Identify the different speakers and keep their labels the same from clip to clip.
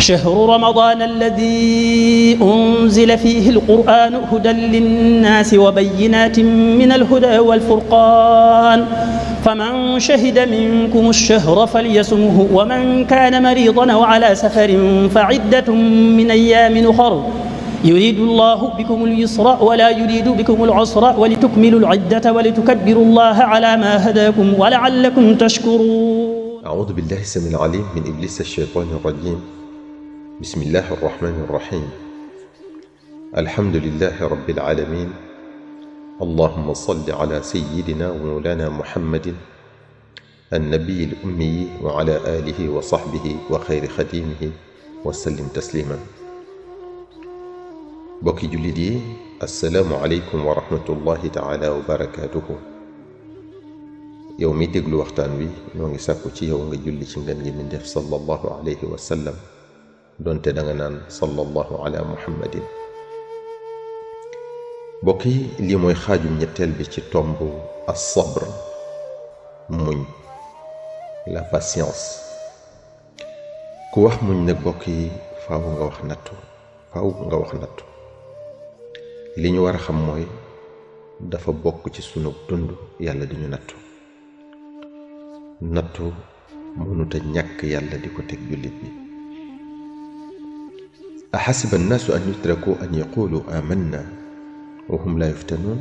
Speaker 1: شهر رمضان الذي أنزل فيه القرآن هدى للناس وبينات من الهدى والفرقان فمن شهد منكم الشهر فليصمه ومن كان مريضا أو على سفر فعدة من أيام أخر يريد الله بكم اليسر ولا يريد بكم العسر ولتكملوا العدة ولتكبروا الله على ما هداكم ولعلكم تشكرون.
Speaker 2: أعوذ بالله السميع العليم من إبليس الشيطان الرجيم. بسم الله الرحمن الرحيم. الحمد لله رب العالمين. اللهم صل على سيدنا ومولانا محمد النبي الأمي وعلى آله وصحبه وخير خديمه وسلم تسليما. bokki jullit yi, assalaamu aleykum wa rahmatullahi taala wa barakaatuhu. yow mi déglu waxtaan wi ñoo ngi sàkku ci yow nga julli ci ngeen gi mindeef sallallahu alayhi wa sallam, doonte da nga naan sallallahu ala muhammadin. bokk yi, lii mooy xaajum ñetteel bi ci tomb as-sabr, muñ, la patience. ku wax muñ nag bokk yi faaw nga wax nattu. li ñu war a xam mooy dafa bokk ci sunu dund yàlla di ñu nattu mënuta ñàkk yàlla di ko teg jullit bi. ahasiba annaasu an yutraku an yaqulu amanna wa hum la yuftanuun.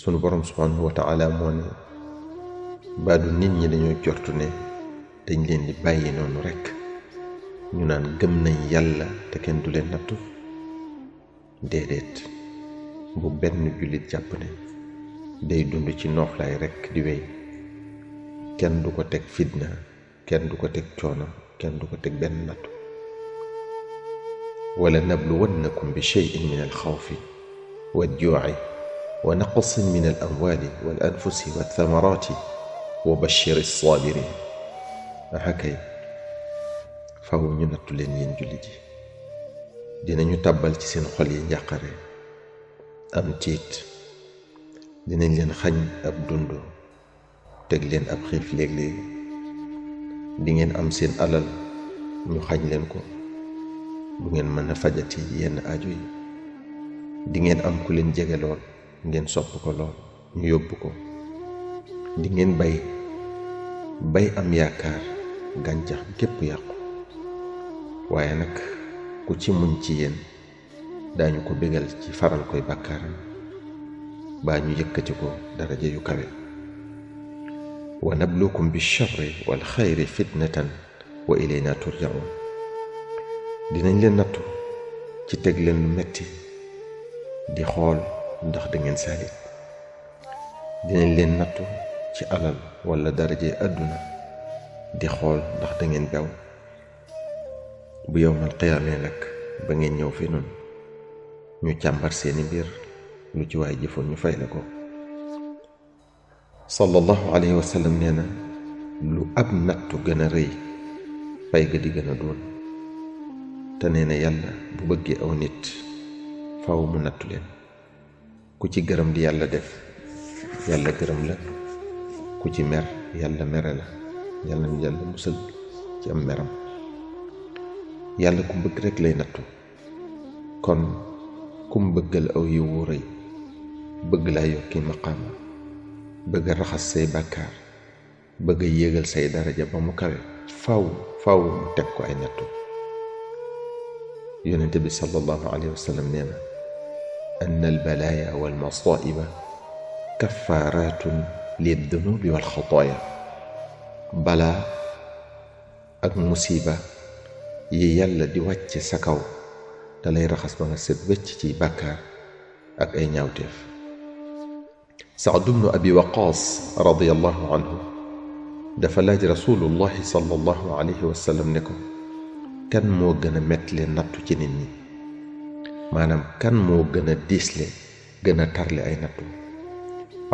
Speaker 2: sunu borom subhanahu wa taala moo ne baadu nit ñi dañoo jortu ne dañ leen di bàyyi noonu rekk ñu naan gëm nañ yàlla te kenn du leen nattu. déedéet, bu benn jullit jàpp ne day dund ci nooflaay rekk di wéy, kenn du ko teg fitna, kenn du ko teg coono, kenn du ko teg benn nattu. wala nabluwannakum bi shay'in min alxawfi waljuuci wa naqsin min alamwaali wal anfusi walthamarati wa bashiri alsaabirin. kay faw ñu nattu leen yéen jullit yi. dinañu tàbbal ci seen xol yi njàqare, am tiit, dinañ leen xañ ab dund, teg leen ab xiif léeg-léeg. di ngeen am seen alal ñu xañ leen ko, du ngeen mën a fajati yenn aajo yi. di ngeen am ku leen jege lool, ngeen sopp ko lool, ñu yóbbu ko. di ngeen bay am yaakaar gàncax gépp yàqu. waaye nag ku ci muñ ci yéen daañu ko bégal ci faral koy bàkkaaram, baa ñu yëkkati ko daraja yu kawe. wa nabluukum bi charri wal xayri fitnatan wa ilayna turjaun. dinañ leen nattu ci teg leen lu metti di xool ndax da ngeen saalit. dinañ leen nattu ci alal wala daraje àdduna di xool ndax da ngeen bew. bu yowmal qiyaamee nag ba ngeen ñëw fi noonu ñu càmbar seeni mbir, lu ci waay jëfoon ñu fay la ko. sallallahu alayhi wa sallam nee na lu ab nattu gën a rëy fay ga di gën a doon. te nee na yàlla bu bëggee aw nit faaw mu nattu leen. ku ci gërëm di yàlla def yàlla gërëm la, ku ci mer yàlla mere la. yàlla ñu yàlla musal ci am meram. yàlla ku bëgg rekk lay nattu. kon kum bëggal aw yiw wu rëy, bëgg laa yokki maqaama, bëgg a raxas say bàkkaar, bëgg a yéegal say daraja ba mu kawe, faw mu teg ko ay nattu. yonente bi sallallahu alayhi wa sallam nee na anna albalaaya walmasaiba kaffaaratun liddunubi walxataaya. balaa ak musiba yi yàlla di wàcce sa kaw da lay raxas ba nga set wecc ci bàkkaar ak ay ñaawteef. Saad ibnu abi waqaas radiyallahu anhu dafa laaj rasulullahi sallallahu alayhi wa sallam ne ko, kan moo gën a mettle nattu ci nit ñi? maanaam kan moo gën a diisle, gën a tarle ay nattu?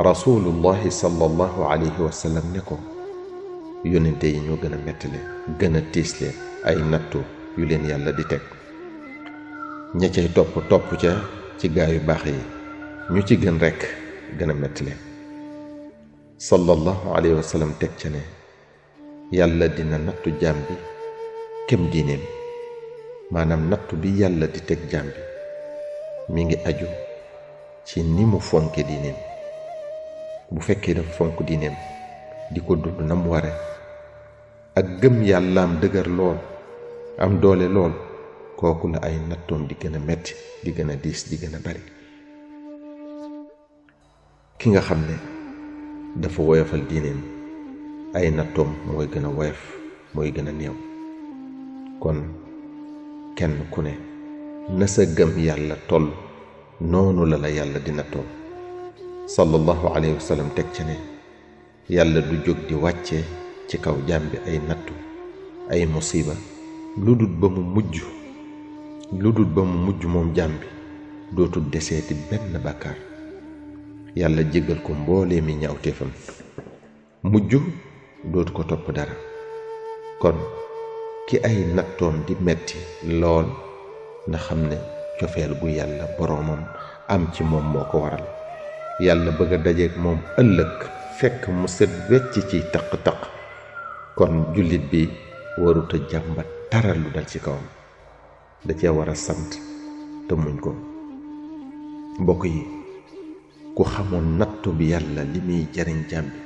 Speaker 2: rasulullahi sallallahu alayhi wa sallam ne ko, yónnente yi ñoo gën a mettale, gën a tiisle ay nattu yu leen yàlla di teg. ña cay topp ca ci gaa yu baax yi, ñu ci gën rekk gën a mettale. sallallahu alayhi wa sallam teg ca ne yàlla dina nattu jaam bi kem diineem maanaam nattu bi yàlla di teg jaam bi mi ngi aju ci ni mu fonke diineem. bu fekkee dafa fonk diineem di ko dund na mu ware ak gëm yàllaam dëgër lool am doole lool, kooku la ay nattoom di gën a metti, di gën a diis, di gën a bari. ki nga xam ne dafa woyofal diineem ay nattoom mooy gën a woyof, mooy gën a néew. kon kenn ku ne na sa gëm yàlla toll noonu la yàlla di nattoo. sallallahu alayhi wa sallam teg ca ne yàlla du jóg di wàcce ci kaw jaam bi ay nattu, ay musiba lu dul ba mu mujj moom jaam bi dootul deseeti benn bàkkaar. yàlla jéggal ko mboolee mi ñaawteefam, mujj dootu ko topp dara. kon ki ay nattoom di metti lool na xam ne cofeel gu yàlla boroomam am ci moom moo ko waral. yàlla bëgg a dajeek moom ëllëg fekk mu set wecc ci taq-taq. kon jullit bi waruta jàmbat dara lu dal ci kawam, da cee war a sant te muñ ko. mbokk yi, ku xamoon nattu bi yàlla li muy jariñ jaam bi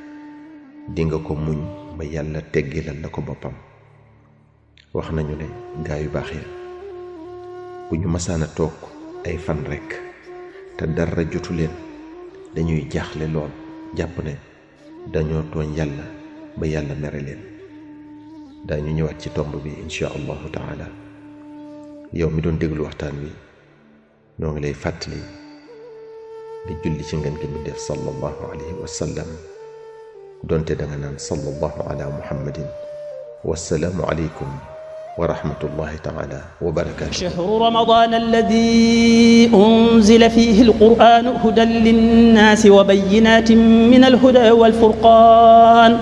Speaker 2: di nga ko muñ ba yàlla teggilal la ko boppam. wax nañu ne gaa yu baax yi bu ñu masaana toog ay fan rekk te dara jotu leen dañuy jaaxle lool, jàpp ne dañoo tooñ yàlla ba yàlla mere leen. daañu ñëwaat ci tomb bi insha allahu taala. yow mi doon déglu waxtaan wi noo ngi lay fàttali di julli ci ngeen gi mi def sallallahu alayhi wa sallam, donte da nga naan sallallahu ala muhammadin. wassalaamu aleykum wa rahmatullahi taala wa barakatuh.
Speaker 1: shahru ramadan alladhi unzila fihi alquran hudan linnasi wa bayyinatin min alhuda walfurqan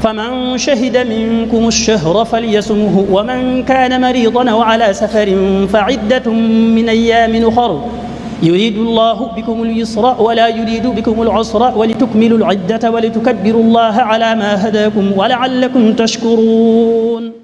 Speaker 1: faman shahida minkum ash-shahra falyasumhu wa man kana maridan aw ala safarin fa'iddatun min ayyamin ukhar يريد الله بكم اليسر ولا يريد بكم العسر ولتكملوا العدة ولتكبروا الله على ما هداكم ولعلكم تشكرون.